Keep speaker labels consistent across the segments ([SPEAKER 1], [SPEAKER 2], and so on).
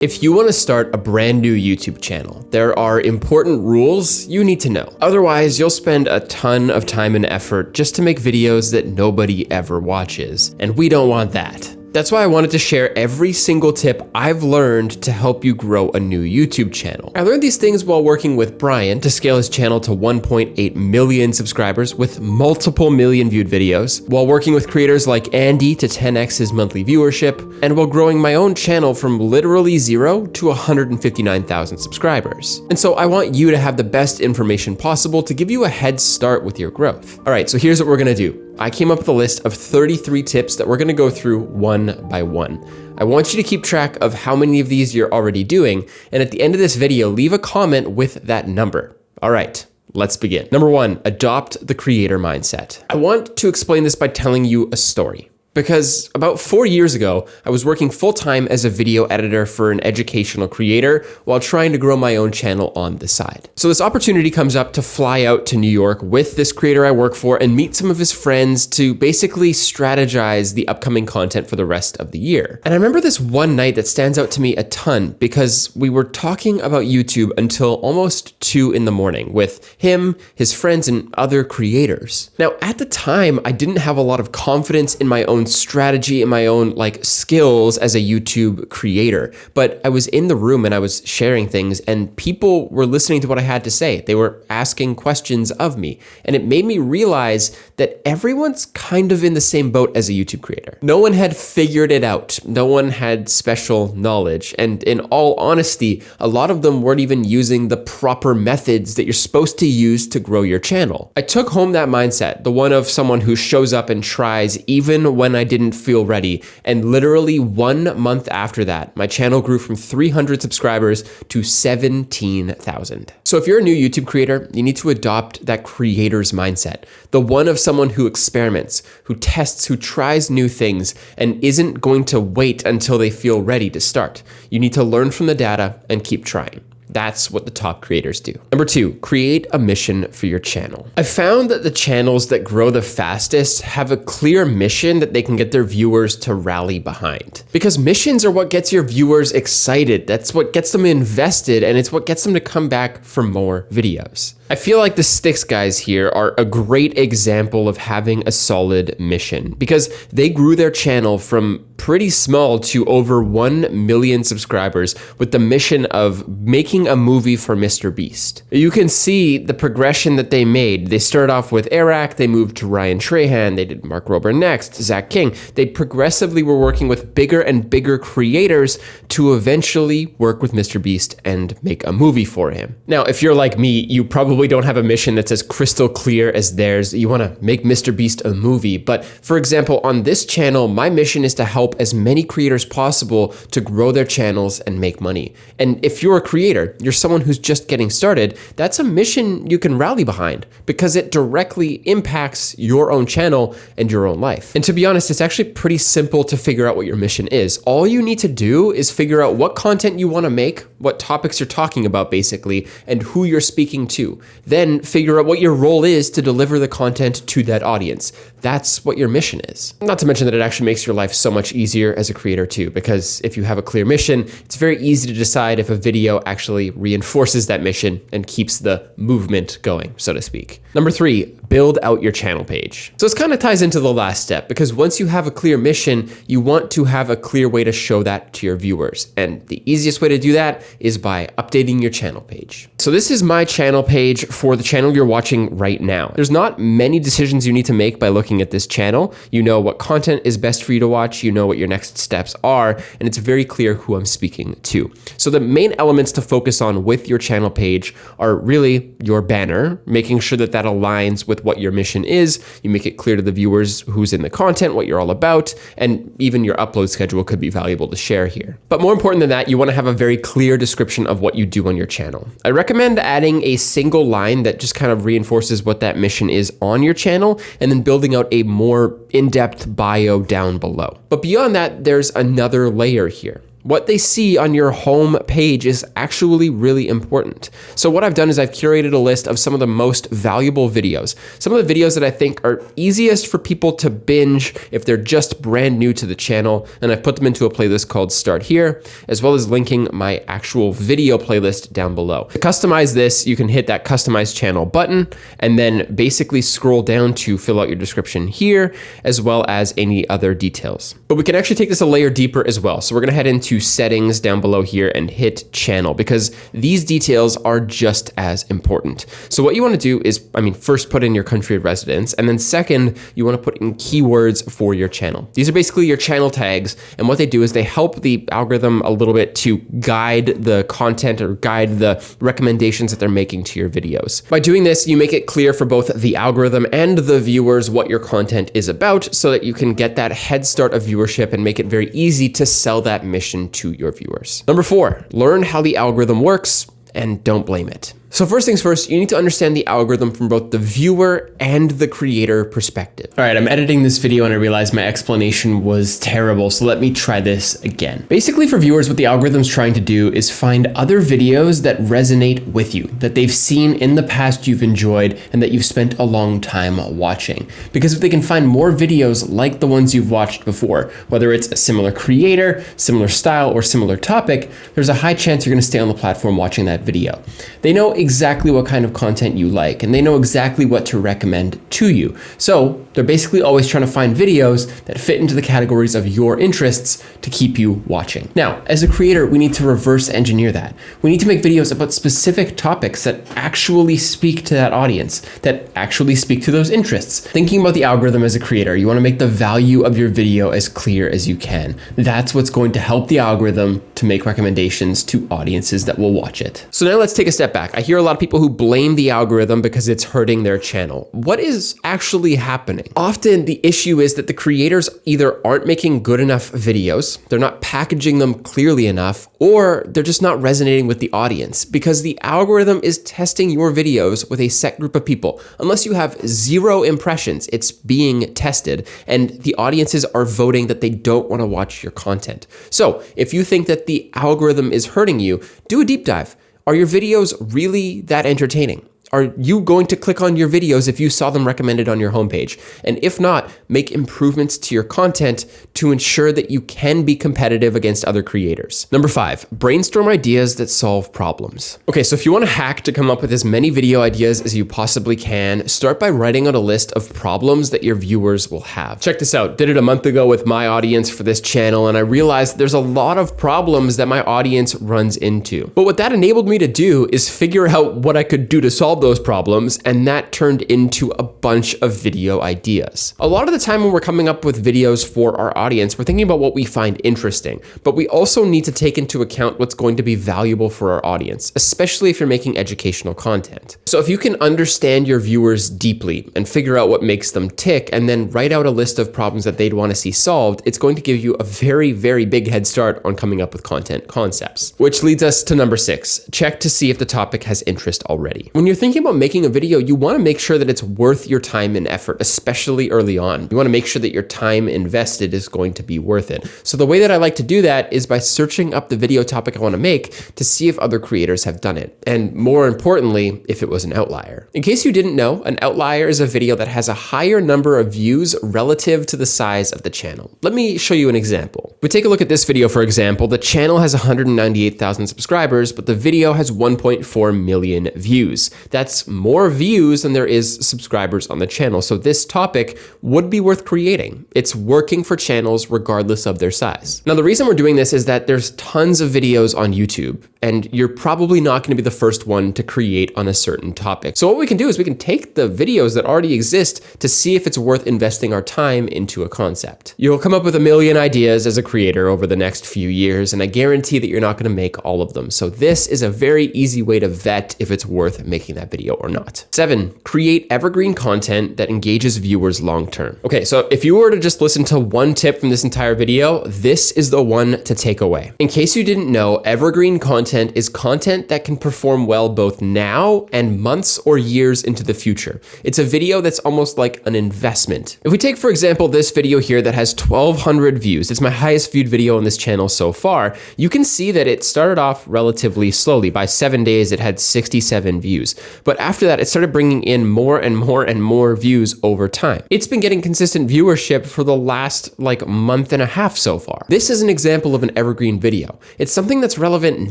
[SPEAKER 1] If you want to start a brand new YouTube channel, there are important rules you need to know. Otherwise, you'll spend a ton of time and effort just to make videos that nobody ever watches. And we don't want that. That's why I wanted to share every single tip I've learned to help you grow a new YouTube channel. I learned these things while working with Brian to scale his channel to 1.8 million subscribers with multiple million viewed videos, while working with creators like Andy to 10x his monthly viewership, and while growing my own channel from literally 0 to 159,000 subscribers. And so I want you to have the best information possible to give you a head start with your growth. All right, so here's what we're gonna do. I came up with a list of 33 tips that we're gonna go through one by one. I want you to keep track of how many of these you're already doing, and at the end of this video, leave a comment with that number. All right, let's begin. Number 1, adopt the creator mindset. I want to explain this by telling you a story. Because about 4 years ago, I was working full-time as a video editor for an educational creator while trying to grow my own channel on the side. So this opportunity comes up to fly out to New York with this creator I work for and meet some of his friends to basically strategize the upcoming content for the rest of the year. And I remember this one night that stands out to me a ton because we were talking about YouTube until almost 2 in the morning with him, his friends, and other creators. Now, at the time, I didn't have a lot of confidence in my own strategy and my own skills as a YouTube creator. But I was in the room and I was sharing things and people were listening to what I had to say. They were asking questions of me. And it made me realize that everyone's kind of in the same boat as a YouTube creator. No one had figured it out. No one had special knowledge. And in all honesty, a lot of them weren't even using the proper methods that you're supposed to use to grow your channel. I took home that mindset, the one of someone who shows up and tries even when I didn't feel ready. And literally 1 month after that, my channel grew from 300 subscribers to 17,000. So if you're a new YouTube creator, you need to adopt that creator's mindset, the one of someone who experiments, who tests, who tries new things, and isn't going to wait until they feel ready to start. You need to learn from the data and keep trying. That's what the top creators do. Number 2, create a mission for your channel. I found that the channels that grow the fastest have a clear mission that they can get their viewers to rally behind. Because missions are what gets your viewers excited. That's what gets them invested, and it's what gets them to come back for more videos. I feel like the Sticks guys here are a great example of having a solid mission because they grew their channel from pretty small to over 1 million subscribers with the mission of making a movie for Mr. Beast. You can see the progression that they made. They started off with Eric, they moved to Ryan Trahan, they did Mark Rober next, Zach King. They progressively were working with bigger and bigger creators to eventually work with Mr. Beast and make a movie for him. Now, if you're like me, you probably don't have a mission that's as crystal clear as theirs. You want to make Mr. Beast a movie. But for example, on this channel, my mission is to help as many creators possible to grow their channels and make money. And if you're a creator, you're someone who's just getting started, that's a mission you can rally behind because it directly impacts your own channel and your own life. And to be honest, it's actually pretty simple to figure out what your mission is. All you need to do is figure out what content you want to make, what topics you're talking about basically, and who you're speaking to. Then figure out what your role is to deliver the content to that audience. That's what your mission is. Not to mention that it actually makes your life so much easier as a creator too, because if you have a clear mission, it's very easy to decide if a video actually reinforces that mission and keeps the movement going, so to speak. Number 3, build out your channel page. So this kind of ties into the last step because once you have a clear mission, you want to have a clear way to show that to your viewers. And the easiest way to do that is by updating your channel page. So this is my channel page for the channel you're watching right now. There's not many decisions you need to make by looking at this channel. You know what content is best for you to watch, you know what your next steps are, and it's very clear who I'm speaking to. So the main elements to focus on with your channel page are really your banner, making sure that that aligns with what your mission is. You make it clear to the viewers who's in the content, what you're all about, and even your upload schedule could be valuable to share here. But more important than that, you want to have a very clear description of what you do on your channel. I recommend adding a single line that just kind of reinforces what that mission is on your channel, and then building out a more in-depth bio down below. But beyond that, there's another layer here. What they see on your home page is actually really important. So what I've done is I've curated a list of some of the most valuable videos, some of the videos that I think are easiest for people to binge if they're just brand new to the channel, and I've put them into a playlist called Start Here, as well as linking my actual video playlist down below. To customize this, you can hit that Customize Channel button, and then basically scroll down to fill out your description here, as well as any other details. But we can actually take this a layer deeper as well. So we're gonna head into Settings down below here and hit Channel, because these details are just as important. So what you wanna do is, first put in your country of residence, and then second, you wanna put in keywords for your channel. These are basically your channel tags, and what they do is they help the algorithm a little bit to guide the content or guide the recommendations that they're making to your videos. By doing this, you make it clear for both the algorithm and the viewers what your content is about, so that you can get that head start of viewership and make it very easy to sell that mission to your viewers. Number 4, learn how the algorithm works and don't blame it. So first things first, you need to understand the algorithm from both the viewer and the creator perspective. All right, I'm editing this video and I realized my explanation was terrible, so let me try this again. Basically for viewers, what the algorithm's trying to do is find other videos that resonate with you, that they've seen in the past you've enjoyed and that you've spent a long time watching. Because if they can find more videos like the ones you've watched before, whether it's a similar creator, similar style, or similar topic, there's a high chance you're gonna stay on the platform watching that video. They know exactly what kind of content you like, and they know exactly what to recommend to you. So they're basically always trying to find videos that fit into the categories of your interests to keep you watching. Now, as a creator, we need to reverse engineer that. We need to make videos about specific topics that actually speak to that audience, that actually speak to those interests. Thinking about the algorithm as a creator, you want to make the value of your video as clear as you can. That's what's going to help the algorithm to make recommendations to audiences that will watch it. So now let's take a step back. I hear a lot of people who blame the algorithm because it's hurting their channel. What is actually happening? Often the issue is that the creators either aren't making good enough videos, they're not packaging them clearly enough, or they're just not resonating with the audience, because the algorithm is testing your videos with a set group of people. Unless you have 0 impressions, it's being tested, and the audiences are voting that they don't want to watch your content. So if you think that the algorithm is hurting you, do a deep dive. Are your videos really that entertaining? Are you going to click on your videos if you saw them recommended on your homepage? And if not, make improvements to your content to ensure that you can be competitive against other creators. Number 5, brainstorm ideas that solve problems. Okay, so if you want to hack to come up with as many video ideas as you possibly can, start by writing out a list of problems that your viewers will have. Check this out. Did it a month ago with my audience for this channel, and I realized there's a lot of problems that my audience runs into. But what that enabled me to do is figure out what I could do to solve those problems, and that turned into a bunch of video ideas. A lot of the time when we're coming up with videos for our audience, we're thinking about what we find interesting, but we also need to take into account what's going to be valuable for our audience, especially if you're making educational content. So if you can understand your viewers deeply and figure out what makes them tick, and then write out a list of problems that they'd want to see solved, it's going to give you a very, very big head start on coming up with content concepts. Which leads us to number 6, check to see if the topic has interest already. When you're thinking about making a video, you want to make sure that it's worth your time and effort, especially early on. You want to make sure that your time invested is going to be worth it. So the way that I like to do that is by searching up the video topic I want to make to see if other creators have done it. And more importantly, if it was an outlier. In case you didn't know, an outlier is a video that has a higher number of views relative to the size of the channel. Let me show you an example. If we take a look at this video, for example, the channel has 198,000 subscribers, but the video has 1.4 million views. That's more views than there is subscribers on the channel. So this topic would be worth creating. It's working for channels regardless of their size. Now, the reason we're doing this is that there's tons of videos on YouTube, and you're probably not going to be the first one to create on a certain topic. So what we can do is we can take the videos that already exist to see if it's worth investing our time into a concept. You'll come up with a million ideas as a creator over the next few years, and I guarantee that you're not going to make all of them. So this is a very easy way to vet if it's worth making that video or not. 7, create evergreen content that engages viewers long-term. Okay, so if you were to just listen to one tip from this entire video, this is the one to take away. In case you didn't know, evergreen content content is content that can perform well both now and months or years into the future. It's a video that's almost like an investment. If we take, for example, this video here that has 1,200 views, it's my highest viewed video on this channel so far, you can see that it started off relatively slowly. By 7 days, it had 67 views. But after that, it started bringing in more and more and more views over time. It's been getting consistent viewership for the last month and a half so far. This is an example of an evergreen video. It's something that's relevant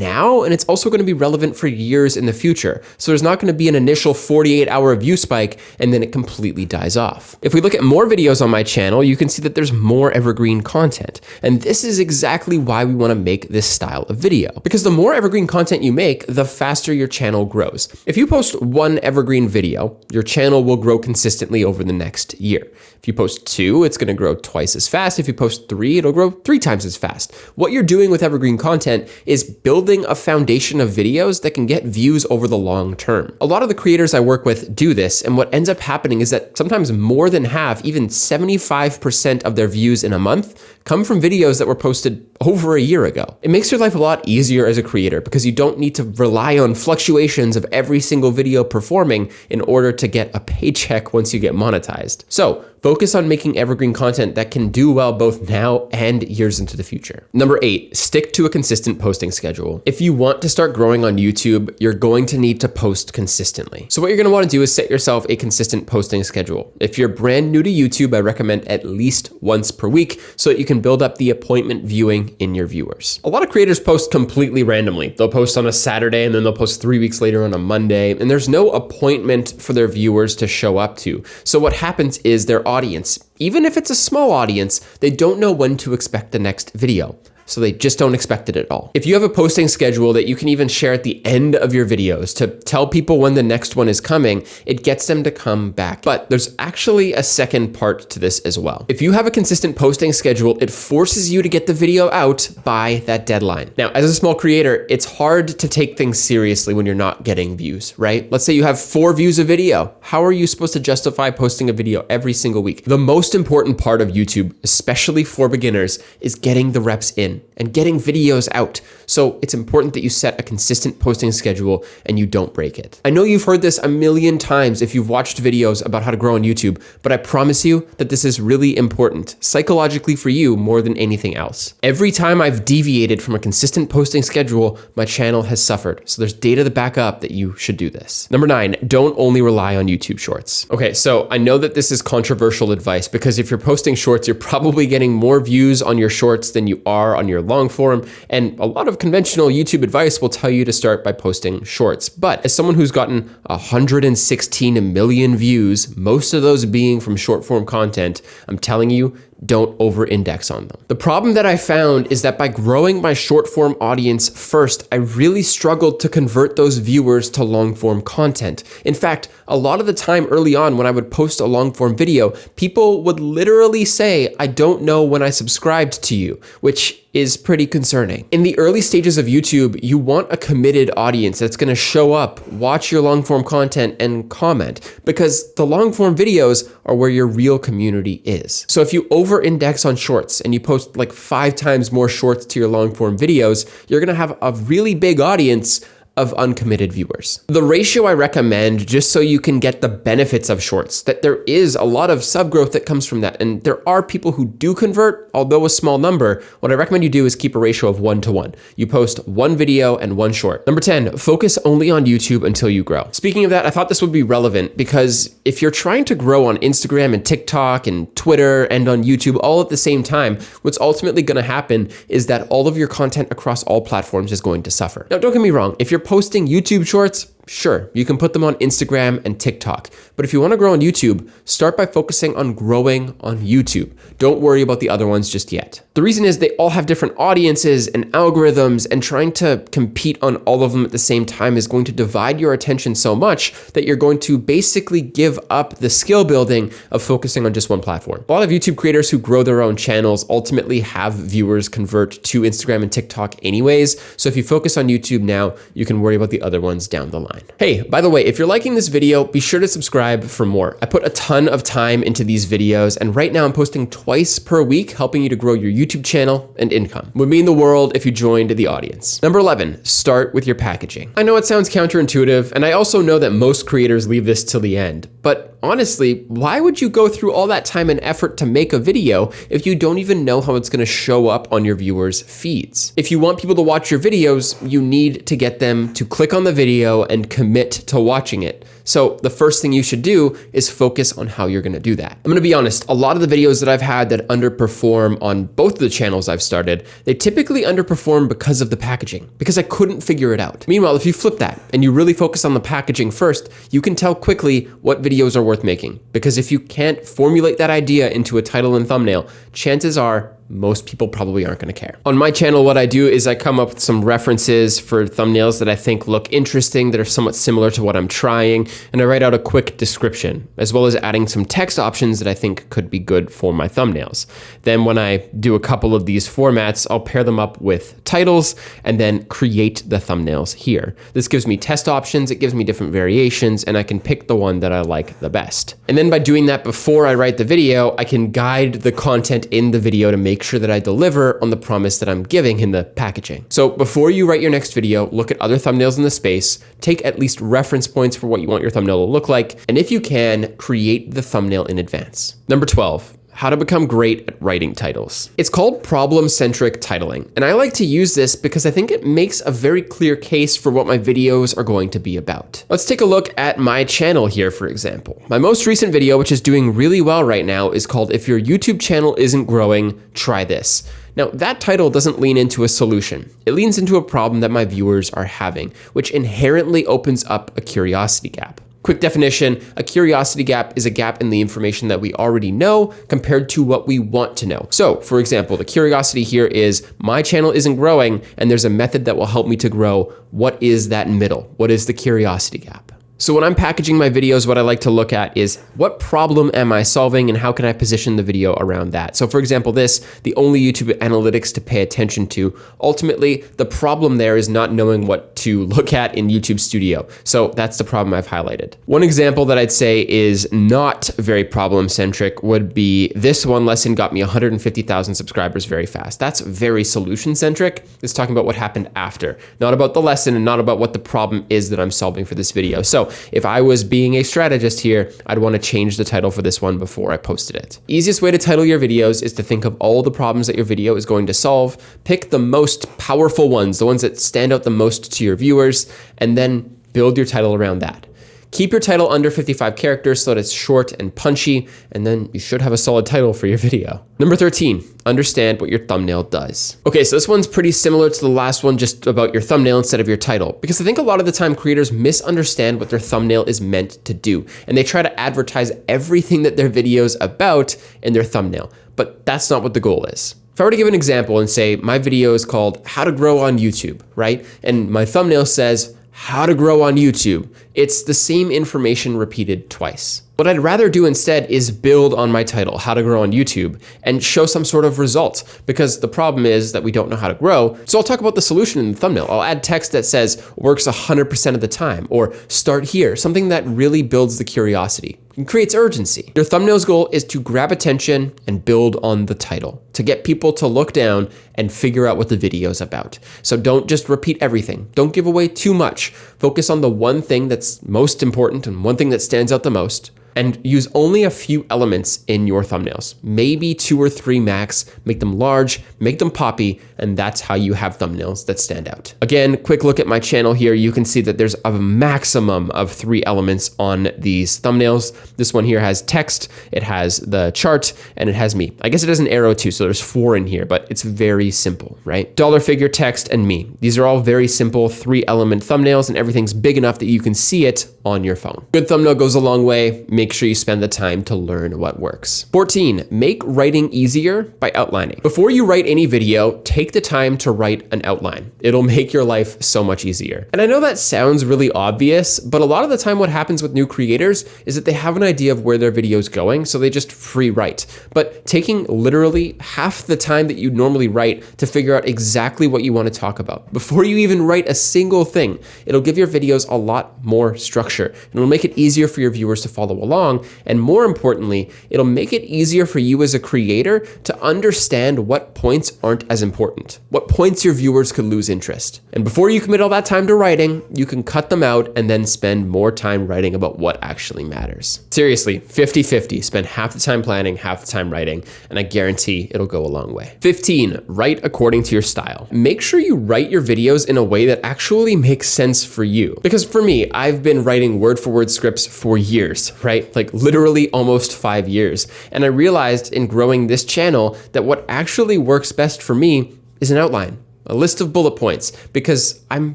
[SPEAKER 1] now, and it's also going to be relevant for years in the future. So there's not going to be an initial 48-hour view spike and then it completely dies off. If we look at more videos on my channel, you can see that there's more evergreen content. And this is exactly why we want to make this style of video. Because the more evergreen content you make, the faster your channel grows. If you post one evergreen video, your channel will grow consistently over the next year. If you post 2, it's going to grow twice as fast. If you post 3, it'll grow 3 times as fast. What you're doing with evergreen content is building a foundation of videos that can get views over the long term. A lot of the creators I work with do this, and what ends up happening is that sometimes more than half, even 75% of their views in a month come from videos that were posted over a year ago. It makes your life a lot easier as a creator because you don't need to rely on fluctuations of every single video performing in order to get a paycheck once you get monetized. So focus on making evergreen content that can do well both now and years into the future. Number 8, stick to a consistent posting schedule. If you want to start growing on YouTube, you're going to need to post consistently. So what you're going to want to do is set yourself a consistent posting schedule. If you're brand new to YouTube, I recommend at least once per week so that you can build up the appointment viewing in your viewers. A lot of creators post completely randomly. They'll post on a Saturday and then they'll post 3 weeks later on a Monday, and there's no appointment for their viewers to show up to. So what happens is their audience, even if it's a small audience, they don't know when to expect the next video. So they just don't expect it at all. If you have a posting schedule that you can even share at the end of your videos to tell people when the next one is coming, it gets them to come back. But there's actually a second part to this as well. If you have a consistent posting schedule, it forces you to get the video out by that deadline. Now, as a small creator, it's hard to take things seriously when you're not getting views, right? Let's say you have 4 views a video. How are you supposed to justify posting a video every single week? The most important part of YouTube, especially for beginners, is getting the reps in and getting videos out. So it's important that you set a consistent posting schedule and you don't break it. I know you've heard this a million times if you've watched videos about how to grow on YouTube, but I promise you that this is really important psychologically for you more than anything else. Every time I've deviated from a consistent posting schedule, my channel has suffered. So there's data to back up that you should do this. Number 9, don't only rely on YouTube Shorts. Okay, so I know that this is controversial advice because if you're posting shorts, you're probably getting more views on your shorts than you are on your long form, and a lot of conventional YouTube advice will tell you to start by posting shorts. But as someone who's gotten 116 million views, most of those being from short form content, I'm telling you, don't over-index on them. The problem that I found is that by growing my short-form audience first, I really struggled to convert those viewers to long-form content. In fact, a lot of the time early on when I would post a long-form video, people would literally say, "I don't know when I subscribed to you," which is pretty concerning. In the early stages of YouTube, you want a committed audience that's gonna show up, watch your long-form content, and comment, because the long-form videos are where your real community is. So if you over-index on shorts and you post 5 times more shorts to your long-form videos, you're gonna have a really big audience of uncommitted viewers. The ratio I recommend, just so you can get the benefits of shorts, that there is a lot of sub growth that comes from that, and there are people who do convert, although a small number. What I recommend you do is keep a ratio of 1-to-1. You post 1 video and 1 short. Number 10, focus only on YouTube until you grow. Speaking of that, I thought this would be relevant because if you're trying to grow on Instagram and TikTok and Twitter and on YouTube all at the same time, what's ultimately gonna happen is that all of your content across all platforms is going to suffer. Now, don't get me wrong, if you're posting YouTube shorts, sure, you can put them on Instagram and TikTok. But if you want to grow on YouTube, start by focusing on growing on YouTube. Don't worry about the other ones just yet. The reason is they all have different audiences and algorithms, and trying to compete on all of them at the same time is going to divide your attention so much that you're going to basically give up the skill building of focusing on just one platform. A lot of YouTube creators who grow their own channels ultimately have viewers convert to Instagram and TikTok anyways. So if you focus on YouTube now, you can worry about the other ones down the line. fine. Hey, by the way, if you're liking this video, be sure to subscribe for more. I put a ton of time into these videos, and right now I'm posting twice per week, helping you to grow your YouTube channel and income. It would mean the world if you joined the audience. Number 11, start with your packaging. I know it sounds counterintuitive, and I also know that most creators leave this till the end, but honestly, why would you go through all that time and effort to make a video if you don't even know how it's going to show up on your viewers' feeds? If you want people to watch your videos, you need to get them to click on the video and commit to watching it. So the first thing you should do is focus on how you're going to do that. I'm going to be honest, a lot of the videos that I've had that underperform on both of the channels I've started, they typically underperform because of the packaging, because I couldn't figure it out. Meanwhile, if you flip that and you really focus on the packaging first, you can tell quickly what videos are worth making. Because if you can't formulate that idea into a title and thumbnail, chances are most people probably aren't going to care. On my channel, what I do is I come up with some references for thumbnails that I think look interesting, that are somewhat similar to what I'm trying, and I write out a quick description, as well as adding some text options that I think could be good for my thumbnails. Then when I do a couple of these formats, I'll pair them up with titles and then create the thumbnails here. This gives me test options, it gives me different variations, and I can pick the one that I like the best. And then by doing that before I write the video, I can guide the content in the video to make sure that I deliver on the promise that I'm giving in the packaging. So before you write your next video, look at other thumbnails in the space, take at least reference points for what you want your thumbnail to look like, and if you can, create the thumbnail in advance. Number 12. How to become great at writing titles. It's called problem-centric titling, and I like to use this because I think it makes a very clear case for what my videos are going to be about. Let's take a look at my channel here, for example. My most recent video, which is doing really well right now, is called If Your YouTube Channel Isn't Growing, Try This. Now, that title doesn't lean into a solution. It leans into a problem that my viewers are having, which inherently opens up a curiosity gap. Quick definition, a curiosity gap is a gap in the information that we already know compared to what we want to know. So, for example, the curiosity here is my channel isn't growing and there's a method that will help me to grow. What is that middle? What is the curiosity gap? So when I'm packaging my videos, what I like to look at is what problem am I solving and how can I position the video around that? So for example, the only YouTube analytics to pay attention to. Ultimately, the problem there is not knowing what to look at in YouTube Studio. So that's the problem I've highlighted. One example that I'd say is not very problem-centric would be this one lesson got me 150,000 subscribers very fast. That's very solution-centric. It's talking about what happened after, not about the lesson and not about what the problem is that I'm solving for this video. So if I was being a strategist here, I'd want to change the title for this one before I posted it. Easiest way to title your videos is to think of all the problems that your video is going to solve, pick the most powerful ones, the ones that stand out the most to your viewers, and then build your title around that. Keep your title under 55 characters so that it's short and punchy, and then you should have a solid title for your video. Number 13, understand what your thumbnail does. Okay, so this one's pretty similar to the last one, just about your thumbnail instead of your title, because I think a lot of the time creators misunderstand what their thumbnail is meant to do, and they try to advertise everything that their video's about in their thumbnail, but that's not what the goal is. If I were to give an example and say my video is called How to Grow on YouTube, right? And my thumbnail says, how to grow on YouTube. It's the same information repeated twice. What I'd rather do instead is build on my title, How to Grow on YouTube, and show some sort of result, because the problem is that we don't know how to grow. So I'll talk about the solution in the thumbnail. I'll add text that says works 100% of the time, or start here, something that really builds the curiosity and creates urgency. Your thumbnail's goal is to grab attention and build on the title, to get people to look down and figure out what the video's about. So don't just repeat everything. Don't give away too much. Focus on the one thing that's most important and one thing that stands out the most, and use only a few elements in your thumbnails. Maybe 2 or 3 max, make them large, make them poppy, and that's how you have thumbnails that stand out. Again, quick look at my channel here. You can see that there's a maximum of 3 elements on these thumbnails. This one here has text, it has the chart, and it has me. I guess it has an arrow too, so there's 4 in here, but it's very simple, right? Dollar figure, text, and me. These are all very simple 3-element thumbnails, and everything's big enough that you can see it on your phone. Good thumbnail goes a long way. Make sure you spend the time to learn what works. 14, make writing easier by outlining. Before you write any video, take the time to write an outline. It'll make your life so much easier. And I know that sounds really obvious, but a lot of the time what happens with new creators is that they have an idea of where their video is going, so they just free write. But taking literally half the time that you normally write to figure out exactly what you want to talk about before you even write a single thing, it'll give your videos a lot more structure, and it'll make it easier for your viewers to follow along, and more importantly, it'll make it easier for you as a creator to understand what points aren't as important, what points your viewers could lose interest. And before you commit all that time to writing, you can cut them out and then spend more time writing about what actually matters. Seriously, 50-50, spend half the time planning, half the time writing, and I guarantee it'll go a long way. 15, write according to your style. Make sure you write your videos in a way that actually makes sense for you. Because for me, I've been writing word-for-word scripts for years, right? Like literally almost 5 years. And I realized in growing this channel that what actually works best for me is an outline, a list of bullet points, because I'm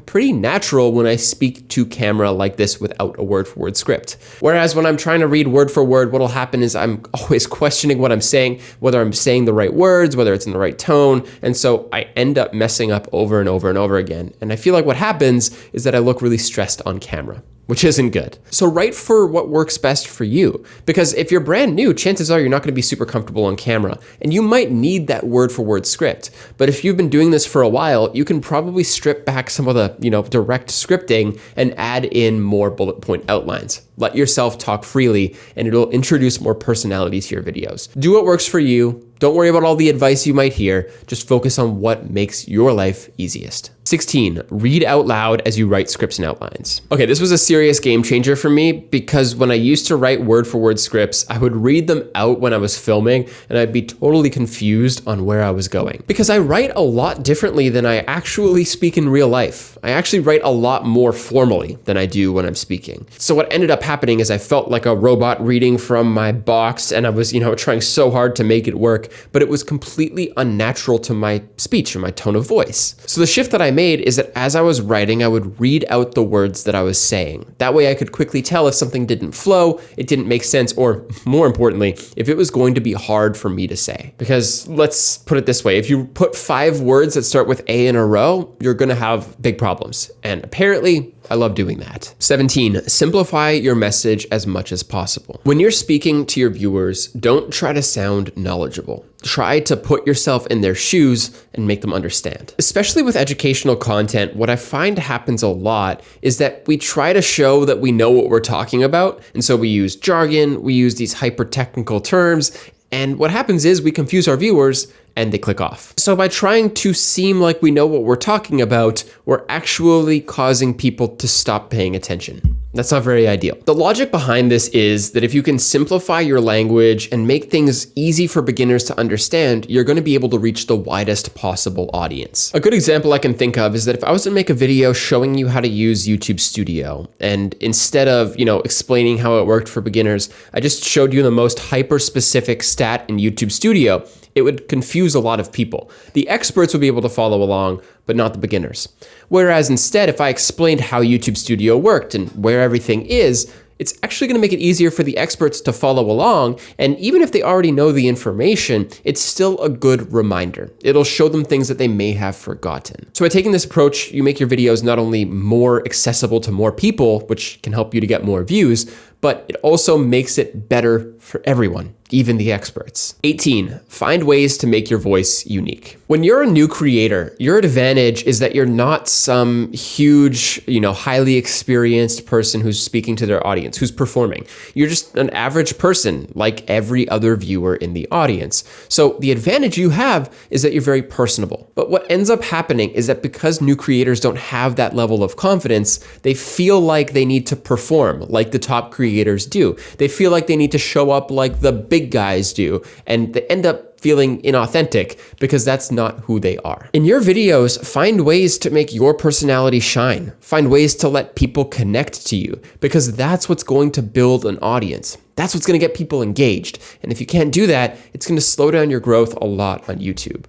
[SPEAKER 1] pretty natural when I speak to camera like this without a word-for-word script. Whereas when I'm trying to read word for word, what'll happen is I'm always questioning what I'm saying, whether I'm saying the right words, whether it's in the right tone, and so I end up messing up over and over and over again. And I feel like what happens is that I look really stressed on camera, which isn't good. So write for what works best for you, because if you're brand new, chances are you're not gonna be super comfortable on camera, and you might need that word-for-word script. But if you've been doing this for a while, you can probably strip back some of the, direct scripting and add in more bullet point outlines. Let yourself talk freely, and it'll introduce more personality to your videos. Do what works for you. Don't worry about all the advice you might hear. Just focus on what makes your life easiest. 16, read out loud as you write scripts and outlines. Okay, this was a serious game changer for me because when I used to write word-for-word scripts, I would read them out when I was filming and I'd be totally confused on where I was going. Because I write a lot differently than I actually speak in real life. I actually write a lot more formally than I do when I'm speaking. So what ended up happening is I felt like a robot reading from my box, and I was, trying so hard to make it work, but it was completely unnatural to my speech and my tone of voice. So the shift that I made is that as I was writing, I would read out the words that I was saying. That way I could quickly tell if something didn't flow, it didn't make sense, or more importantly, if it was going to be hard for me to say. Because let's put it this way, if you put 5 words that start with A in a row, you're gonna have big problems. And apparently, I love doing that. 17, simplify your message as much as possible. When you're speaking to your viewers, don't try to sound knowledgeable. Try to put yourself in their shoes and make them understand. Especially with educational content, what I find happens a lot is that we try to show that we know what we're talking about, and so we use jargon, we use these hyper-technical terms, and what happens is we confuse our viewers and they click off. So by trying to seem like we know what we're talking about, we're actually causing people to stop paying attention. That's not very ideal. The logic behind this is that if you can simplify your language and make things easy for beginners to understand, you're going to be able to reach the widest possible audience. A good example I can think of is that if I was to make a video showing you how to use YouTube Studio, and instead of, explaining how it worked for beginners, I just showed you the most hyper-specific stat in YouTube Studio, it would confuse a lot of people. The experts would be able to follow along, but not the beginners. Whereas instead, if I explained how YouTube Studio worked and where everything is, it's actually gonna make it easier for the experts to follow along, and even if they already know the information, it's still a good reminder. It'll show them things that they may have forgotten. So by taking this approach, you make your videos not only more accessible to more people, which can help you to get more views, but it also makes it better for everyone, even the experts. 18, find ways to make your voice unique. When you're a new creator, your advantage is that you're not some huge, highly experienced person who's speaking to their audience, who's performing. You're just an average person like every other viewer in the audience. So the advantage you have is that you're very personable. But what ends up happening is that because new creators don't have that level of confidence, they feel like they need to perform like the top creators do. They feel like they need to show up like the big guys do, and they end up feeling inauthentic because that's not who they are. In your videos, find ways to make your personality shine. Find ways to let people connect to you, because that's what's going to build an audience. That's what's going to get people engaged. And if you can't do that, it's going to slow down your growth a lot on YouTube.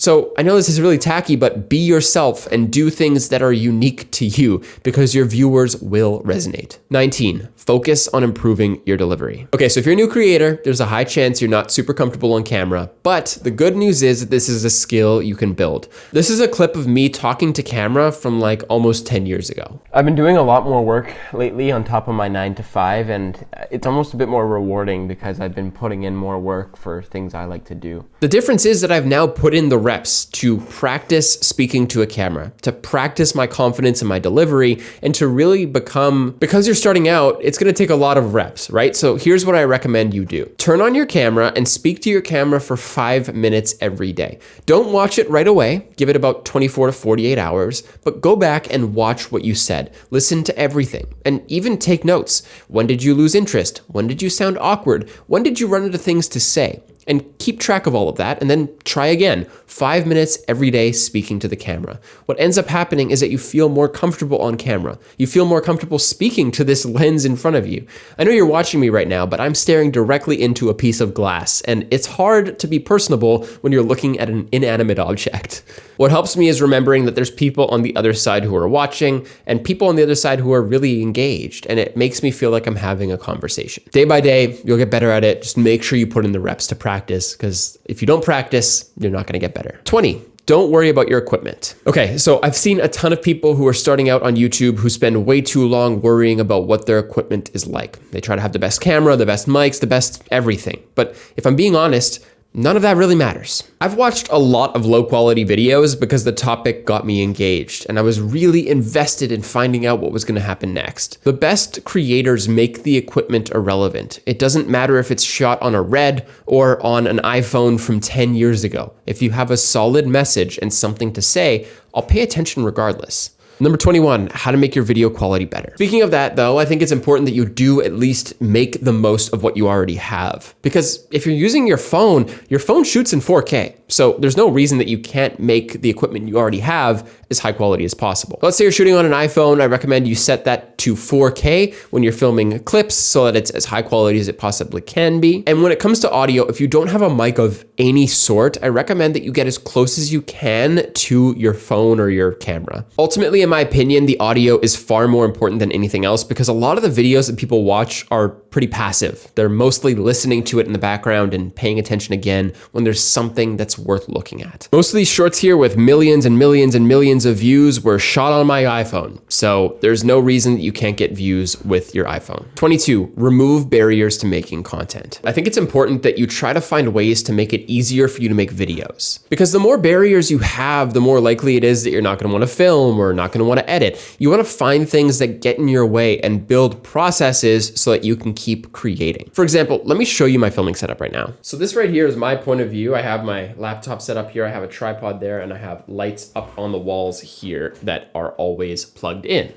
[SPEAKER 1] So I know this is really tacky, but be yourself and do things that are unique to you because your viewers will resonate. 19, focus on improving your delivery. Okay, so if you're a new creator, there's a high chance you're not super comfortable on camera, but the good news is that this is a skill you can build. This is a clip of me talking to camera from like almost 10 years ago. I've been doing a lot more work lately on top of my 9 to 5, and it's almost a bit more rewarding because I've been putting in more work for things I like to do. The difference is that I've now put in the reps to practice speaking to a camera, to practice my confidence in my delivery, and to really become, because you're starting out, it's gonna take a lot of reps, right? So here's what I recommend you do. Turn on your camera and speak to your camera for 5 minutes every day. Don't watch it right away, give it about 24 to 48 hours, but go back and watch what you said. Listen to everything, and even take notes. When did you lose interest? When did you sound awkward? When did you run into things to say? And keep track of all of that, and then try again. 5 minutes every day speaking to the camera. What ends up happening is that you feel more comfortable on camera. You feel more comfortable speaking to this lens in front of you. I know you're watching me right now, but I'm staring directly into a piece of glass, and it's hard to be personable when you're looking at an inanimate object. What helps me is remembering that there's people on the other side who are watching, and people on the other side who are really engaged, and it makes me feel like I'm having a conversation. Day by day, you'll get better at it. Just make sure you put in the reps to practice, because if you don't practice, you're not gonna get better. 20, don't worry about your equipment. Okay, so I've seen a ton of people who are starting out on YouTube who spend way too long worrying about what their equipment is like. They try to have the best camera, the best mics, the best everything. But if I'm being honest, none of that really matters. I've watched a lot of low quality videos because the topic got me engaged and I was really invested in finding out what was going to happen next. The best creators make the equipment irrelevant. It doesn't matter if it's shot on a Red or on an iPhone from 10 years ago. If you have a solid message and something to say, I'll pay attention regardless. Number 21, how to make your video quality better. Speaking of that though, I think it's important that you do at least make the most of what you already have. Because if you're using your phone shoots in 4K. So there's no reason that you can't make the equipment you already have as high quality as possible. Let's say you're shooting on an iPhone. I recommend you set that to 4K when you're filming clips so that it's as high quality as it possibly can be. And when it comes to audio, if you don't have a mic of any sort, I recommend that you get as close as you can to your phone or your camera. Ultimately, in my opinion, the audio is far more important than anything else because a lot of the videos that people watch are pretty passive. They're mostly listening to it in the background and paying attention again when there's something that's worth looking at. Most of these shorts here with millions and millions and millions of views were shot on my iPhone. So there's no reason that you can't get views with your iPhone. 22, remove barriers to making content. I think it's important that you try to find ways to make it easier for you to make videos. Because the more barriers you have, the more likely it is that you're not gonna wanna film or not gonna wanna edit. You wanna find things that get in your way and build processes so that you can keep creating. For example, let me show you my filming setup right now. So this right here is my point of view. I have my laptop set up here, I have a tripod there, and I have lights up on the walls here that are always plugged in.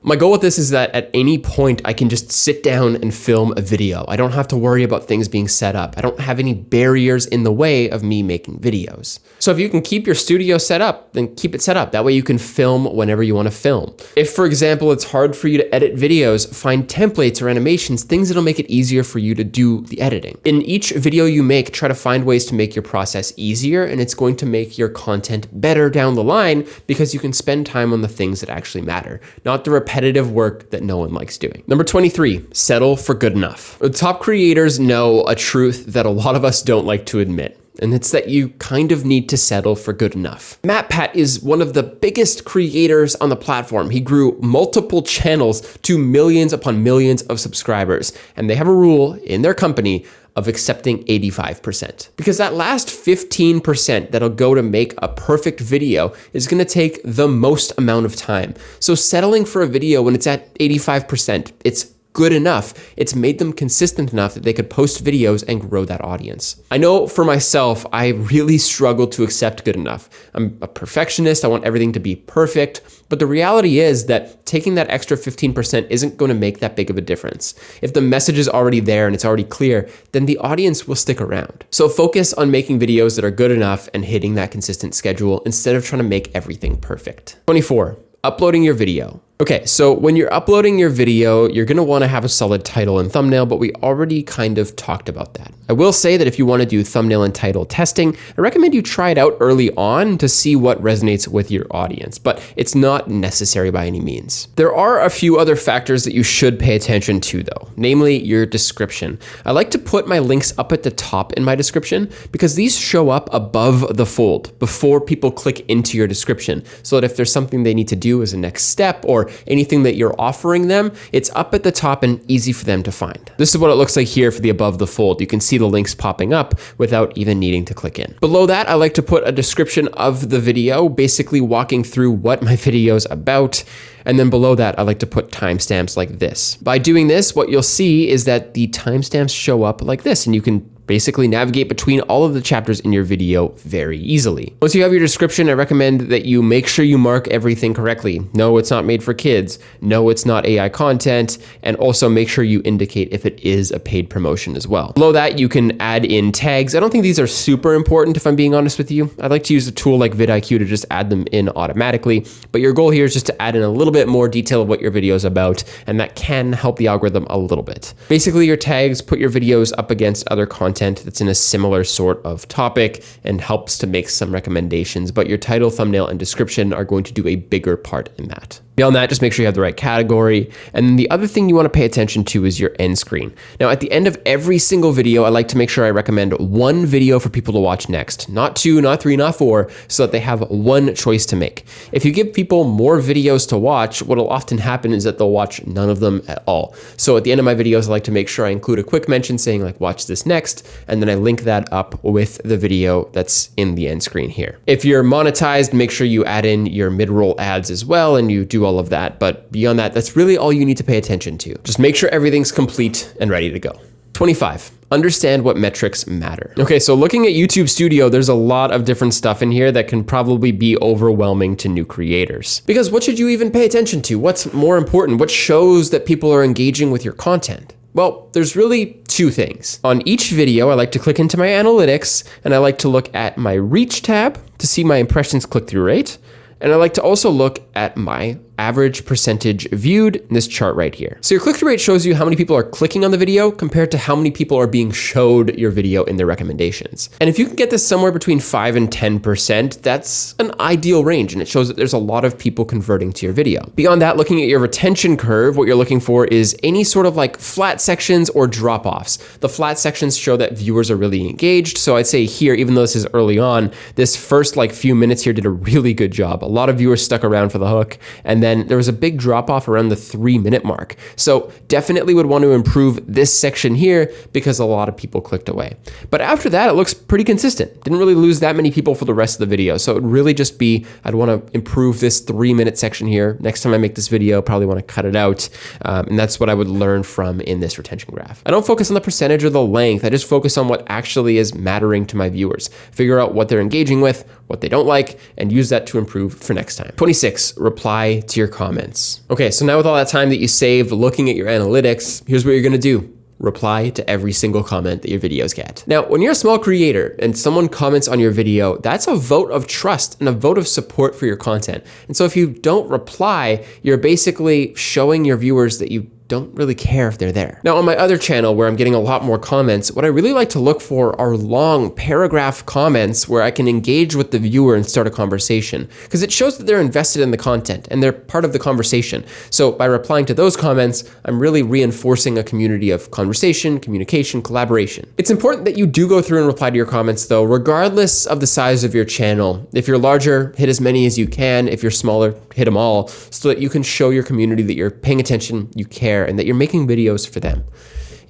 [SPEAKER 1] My goal with this is that at any point I can just sit down and film a video. I don't have to worry about things being set up. I don't have any barriers in the way of me making videos. So if you can keep your studio set up, then keep it set up. That way you can film whenever you want to film. If, for example, it's hard for you to edit videos, find templates or animations, things that'll make it easier for you to do the editing. In each video you make, try to find ways to make your process easier, and it's going to make your content better down the line because you can spend time on the things that actually matter, not the repetitive work that no one likes doing. Number 23, settle for good enough. The top creators know a truth that a lot of us don't like to admit, and it's that you kind of need to settle for good enough. MatPat is one of the biggest creators on the platform. He grew multiple channels to millions upon millions of subscribers, and they have a rule in their company of accepting 85%. Because that last 15% that'll go to make a perfect video is gonna take the most amount of time. So settling for a video when it's at 85%, it's good enough. It's made them consistent enough that they could post videos and grow that audience. I know for myself, I really struggle to accept good enough. I'm a perfectionist. I want everything to be perfect. But the reality is that taking that extra 15% isn't going to make that big of a difference. If the message is already there and it's already clear, then the audience will stick around. So focus on making videos that are good enough and hitting that consistent schedule instead of trying to make everything perfect. 24, uploading your video. Okay, so when you're uploading your video, you're gonna wanna have a solid title and thumbnail, but we already kind of talked about that. I will say that if you wanna do thumbnail and title testing, I recommend you try it out early on to see what resonates with your audience, but it's not necessary by any means. There are a few other factors that you should pay attention to though, namely your description. I like to put my links up at the top in my description because these show up above the fold before people click into your description, so that if there's something they need to do as a next step or anything that you're offering them, it's up at the top and easy for them to find. This is what it looks like here for the above the fold. You can see the links popping up without even needing to click in. Below that, I like to put a description of the video, basically walking through what my video is about. And then below that, I like to put timestamps like this. By doing this, what you'll see is that the timestamps show up like this, and you can basically navigate between all of the chapters in your video very easily. Once you have your description, I recommend that you make sure you mark everything correctly. No, it's not made for kids. No, it's not AI content. And also make sure you indicate if it is a paid promotion as well. Below that, you can add in tags. I don't think these are super important if I'm being honest with you. I'd like to use a tool like vidIQ to just add them in automatically. But your goal here is just to add in a little bit more detail of what your video is about, and that can help the algorithm a little bit. Basically, your tags put your videos up against other content that's in a similar sort of topic and helps to make some recommendations, but your title, thumbnail, and description are going to do a bigger part in that. Beyond that, just make sure you have the right category. And then the other thing you want to pay attention to is your end screen. Now, at the end of every single video, I like to make sure I recommend one video for people to watch next. Not two, not three, not four, so that they have one choice to make. If you give people more videos to watch, what will often happen is that they'll watch none of them at all. So at the end of my videos, I like to make sure I include a quick mention saying like, watch this next, and then I link that up with the video that's in the end screen here. If you're monetized, make sure you add in your mid-roll ads as well, and you do all of that. But beyond that, that's really all you need to pay attention to. Just make sure everything's complete and ready to go. 25. Understand what metrics matter. Okay, so looking at YouTube Studio, there's a lot of different stuff in here that can probably be overwhelming to new creators. Because what should you even pay attention to? What's more important? What shows that people are engaging with your content? Well, there's really two things. On each video, I like to click into my analytics, and I like to look at my reach tab to see my impressions click-through rate. And I like to also look at my average percentage viewed in this chart right here. So your click-through rate shows you how many people are clicking on the video compared to how many people are being showed your video in their recommendations. And if you can get this somewhere between 5 and 10%, that's an ideal range, and it shows that there's a lot of people converting to your video. Beyond that, looking at your retention curve, what you're looking for is any sort of like flat sections or drop-offs. The flat sections show that viewers are really engaged. So I'd say here, even though this is early on, this first like few minutes here did a really good job. A lot of viewers stuck around for the hook, and then there was a big drop off around the 3-minute mark. So definitely would want to improve this section here because a lot of people clicked away. But after that, it looks pretty consistent. Didn't really lose that many people for the rest of the video. So it would really just be, I'd want to improve this 3-minute section here. Next time I make this video, probably want to cut it out. And that's what I would learn from in this retention graph. I don't focus on the percentage or the length. I just focus on what actually is mattering to my viewers. Figure out what they're engaging with, what they don't like, and use that to improve for next time. 26, reply to your comments. Okay, so now with all that time that you saved looking at your analytics, here's what you're gonna do. Reply to every single comment that your videos get. Now, when you're a small creator and someone comments on your video, that's a vote of trust and a vote of support for your content. And so if you don't reply, you're basically showing your viewers that you don't really care if they're there. Now on my other channel where I'm getting a lot more comments, what I really like to look for are long paragraph comments where I can engage with the viewer and start a conversation, because it shows that they're invested in the content and they're part of the conversation. So by replying to those comments, I'm really reinforcing a community of conversation, communication, collaboration. It's important that you do go through and reply to your comments though, regardless of the size of your channel. If you're larger, hit as many as you can. If you're smaller, hit them all, so that you can show your community that you're paying attention, you care, and that you're making videos for them.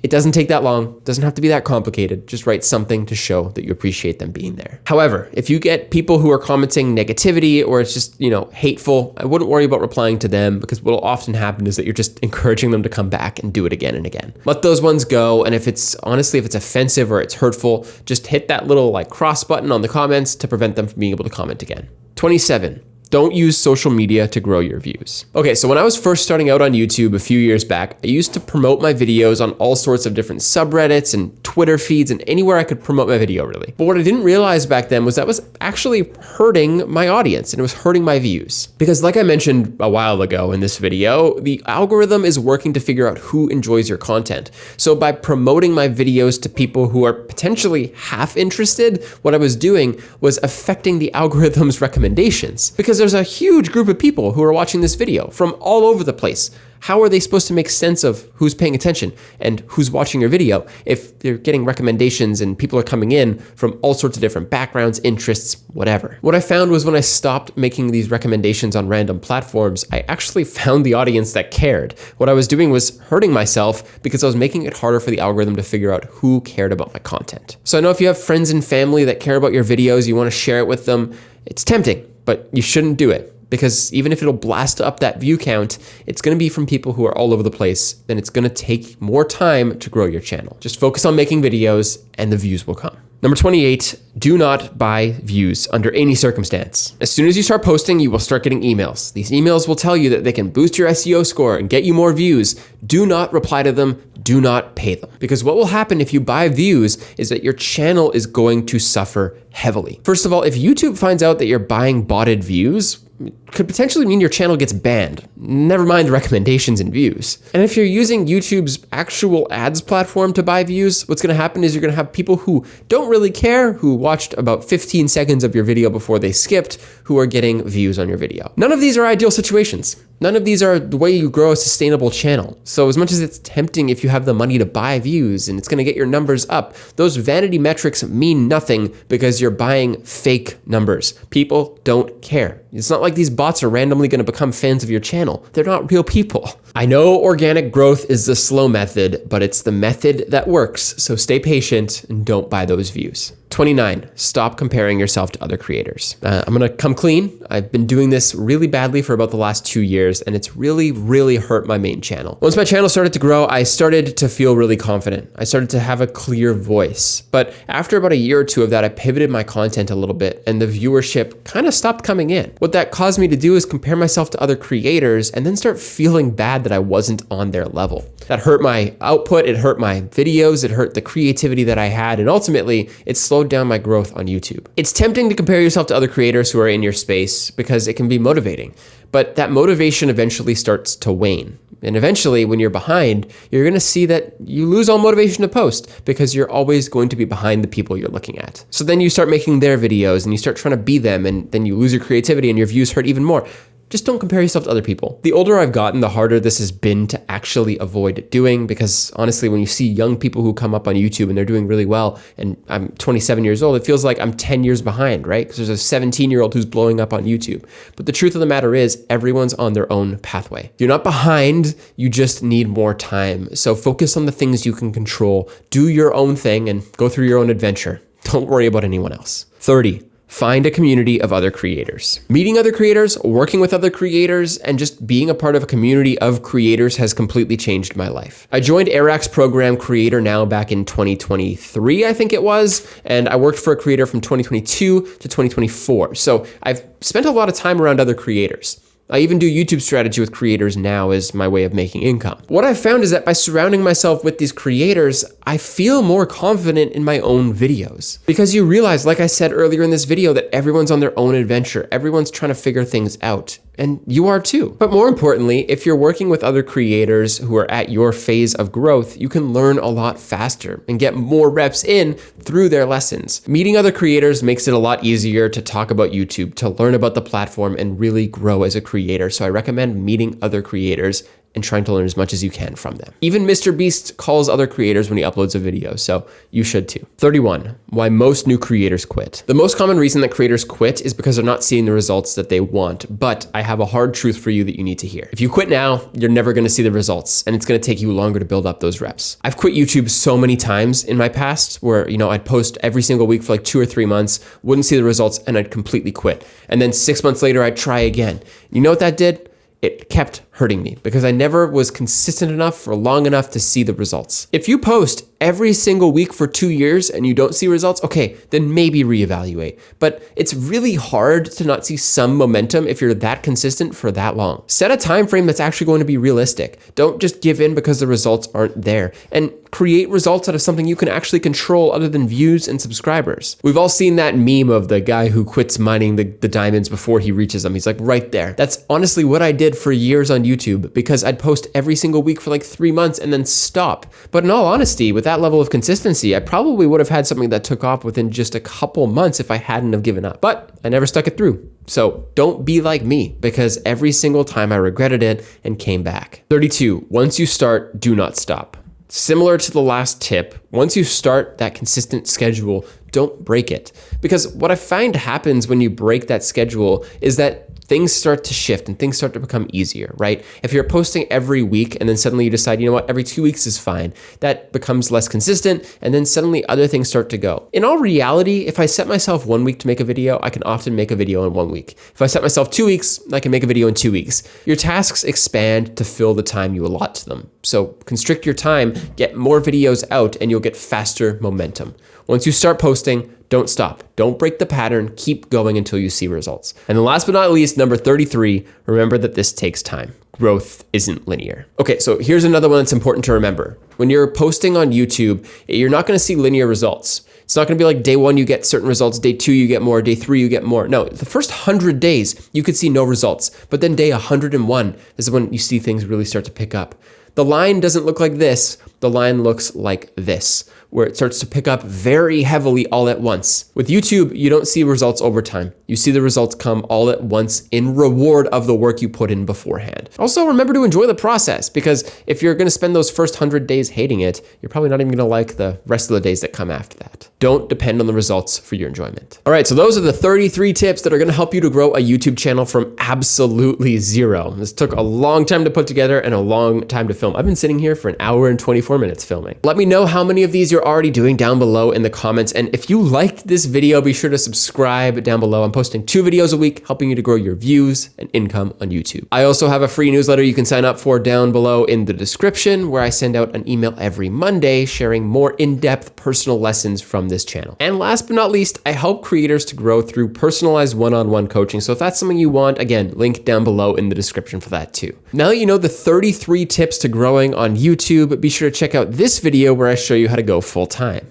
[SPEAKER 1] It doesn't take that long, doesn't have to be that complicated. Just write something to show that you appreciate them being there. However, if you get people who are commenting negativity or it's just, hateful, I wouldn't worry about replying to them, because what will often happen is that you're just encouraging them to come back and do it again and again. Let those ones go, and if it's offensive or it's hurtful, just hit that little cross button on the comments to prevent them from being able to comment again. 27. Don't use social media to grow your views. Okay, so when I was first starting out on YouTube a few years back, I used to promote my videos on all sorts of different subreddits and Twitter feeds and anywhere I could promote my video, really. But what I didn't realize back then was that was actually hurting my audience and it was hurting my views. Because like I mentioned a while ago in this video, the algorithm is working to figure out who enjoys your content. So by promoting my videos to people who are potentially half interested, what I was doing was affecting the algorithm's recommendations. Because there's a huge group of people who are watching this video from all over the place. How are they supposed to make sense of who's paying attention and who's watching your video if they're getting recommendations and people are coming in from all sorts of different backgrounds, interests, whatever? What I found was when I stopped making these recommendations on random platforms, I actually found the audience that cared. What I was doing was hurting myself because I was making it harder for the algorithm to figure out who cared about my content. So I know if you have friends and family that care about your videos, you want to share it with them, it's tempting, but you shouldn't do it. Because even if it'll blast up that view count, it's going to be from people who are all over the place, and it's going to take more time to grow your channel. Just focus on making videos and the views will come. Number 28, do not buy views under any circumstance. As soon as you start posting, you will start getting emails. These emails will tell you that they can boost your SEO score and get you more views. Do not reply to them. Do not pay them. Because what will happen if you buy views is that your channel is going to suffer heavily. First of all, if YouTube finds out that you're buying botted views, it could potentially mean your channel gets banned, never mind the recommendations and views. And if you're using YouTube's actual ads platform to buy views, what's going to happen is you're going to have people who don't really care, who watched about 15 seconds of your video before they skipped, who are getting views on your video. None of these are ideal situations. None of these are the way you grow a sustainable channel. So as much as it's tempting if you have the money to buy views and it's going to get your numbers up, those vanity metrics mean nothing because you're buying fake numbers. People don't care. It's not like these bots are randomly going to become fans of your channel. They're not real people. I know organic growth is the slow method, but it's the method that works. So stay patient and don't buy those views. 29, stop comparing yourself to other creators. I'm going to come clean. I've been doing this really badly for about the last 2 years, and it's really hurt my main channel. Once my channel started to grow, I started to feel really confident. I started to have a clear voice. But after about a year or two of that, I pivoted my content a little bit, and the viewership kind of stopped coming in. What that caused me to do is compare myself to other creators and then start feeling bad that I wasn't on their level. That hurt my output, it hurt my videos, it hurt the creativity that I had, and ultimately, it slowed down my growth on YouTube. It's tempting to compare yourself to other creators who are in your space because it can be motivating, but that motivation eventually starts to wane. And eventually, when you're behind, you're going to see that you lose all motivation to post because you're always going to be behind the people you're looking at. So then you start making their videos and you start trying to be them, and then you lose your creativity and your views hurt even more. Just don't compare yourself to other people. The older I've gotten, the harder this has been to actually avoid doing, because honestly, when you see young people who come up on YouTube and they're doing really well, and I'm 27 years old, it feels like I'm 10 years behind, right? Because there's a 17-year-old who's blowing up on YouTube. But the truth of the matter is, everyone's on their own pathway. You're not behind, you just need more time. So focus on the things you can control, do your own thing, and go through your own adventure. Don't worry about anyone else. 30. Find a community of other creators. Meeting other creators, working with other creators, and just being a part of a community of creators has completely changed my life. I joined Airac's program Creator Now back in 2023, I think it was, and I worked for a creator from 2022 to 2024. So I've spent a lot of time around other creators. I even do YouTube strategy with creators now as my way of making income. What I've found is that by surrounding myself with these creators, I feel more confident in my own videos. Because you realize, like I said earlier in this video, that everyone's on their own adventure. Everyone's trying to figure things out. And you are too. But more importantly, if you're working with other creators who are at your phase of growth, you can learn a lot faster and get more reps in through their lessons. Meeting other creators makes it a lot easier to talk about YouTube, to learn about the platform, and really grow as a creator. So I recommend meeting other creators and trying to learn as much as you can from them. Even Mr. Beast calls other creators when he uploads a video, so you should too. 31, why most new creators quit. The most common reason that creators quit is because they're not seeing the results that they want, but I have a hard truth for you that you need to hear. If you quit now, you're never gonna see the results, and it's gonna take you longer to build up those reps. I've quit YouTube so many times in my past where, I'd post every single week for like 2 or 3 months, wouldn't see the results, and I'd completely quit. And then 6 months later, I'd try again. You know what that did? It kept hurting me because I never was consistent enough for long enough to see the results. If you post every single week for 2 years and you don't see results, okay, then maybe reevaluate. But it's really hard to not see some momentum if you're that consistent for that long. Set a time frame that's actually going to be realistic. Don't just give in because the results aren't there. And create results out of something you can actually control other than views and subscribers. We've all seen that meme of the guy who quits mining the diamonds before he reaches them. He's like right there. That's honestly what I did for years on YouTube because I'd post every single week for like 3 months and then stop. But in all honesty, with that level of consistency, I probably would have had something that took off within just a couple months if I hadn't have given up. But I never stuck it through. So don't be like me because every single time I regretted it and came back. 32, once you start, do not stop. Similar to the last tip, once you start that consistent schedule, don't break it. Because what I find happens when you break that schedule is that things start to shift and things start to become easier, right? If you're posting every week and then suddenly you decide, you know what, every 2 weeks is fine, that becomes less consistent and then suddenly other things start to go. In all reality, if I set myself 1 week to make a video, I can often make a video in 1 week. If I set myself 2 weeks, I can make a video in 2 weeks. Your tasks expand to fill the time you allot to them. So constrict your time, get more videos out, and you'll get faster momentum. Once you start posting, don't stop. Don't break the pattern. Keep going until you see results. And then last but not least, number 33, remember that this takes time. Growth isn't linear. Okay, so here's another one that's important to remember. When you're posting on YouTube, you're not gonna see linear results. It's not gonna be like day 1 you get certain results, day 2 you get more, day 3 you get more. No, the first 100 days you could see no results, but then day 101 is when you see things really start to pick up. The line doesn't look like this, the line looks like this, where it starts to pick up very heavily all at once. With YouTube, you don't see results over time. You see the results come all at once in reward of the work you put in beforehand. Also, remember to enjoy the process because if you're gonna spend those first 100 days hating it, you're probably not even gonna like the rest of the days that come after that. Don't depend on the results for your enjoyment. All right, so those are the 33 tips that are gonna help you to grow a YouTube channel from absolutely zero. This took a long time to put together and a long time to film. I've been sitting here for 1 hour and 24 minutes filming. Let me know how many of these you're already doing down below in the comments. And if you liked this video, be sure to subscribe down below. I'm posting 2 videos a week, helping you to grow your views and income on YouTube. I also have a free newsletter you can sign up for down below in the description, where I send out an email every Monday sharing more in-depth personal lessons from this channel. And last but not least, I help creators to grow through personalized one-on-one coaching. So if that's something you want, again, link down below in the description for that too. Now that you know the 33 tips to growing on YouTube, be sure to check out this video where I show you how to go full time.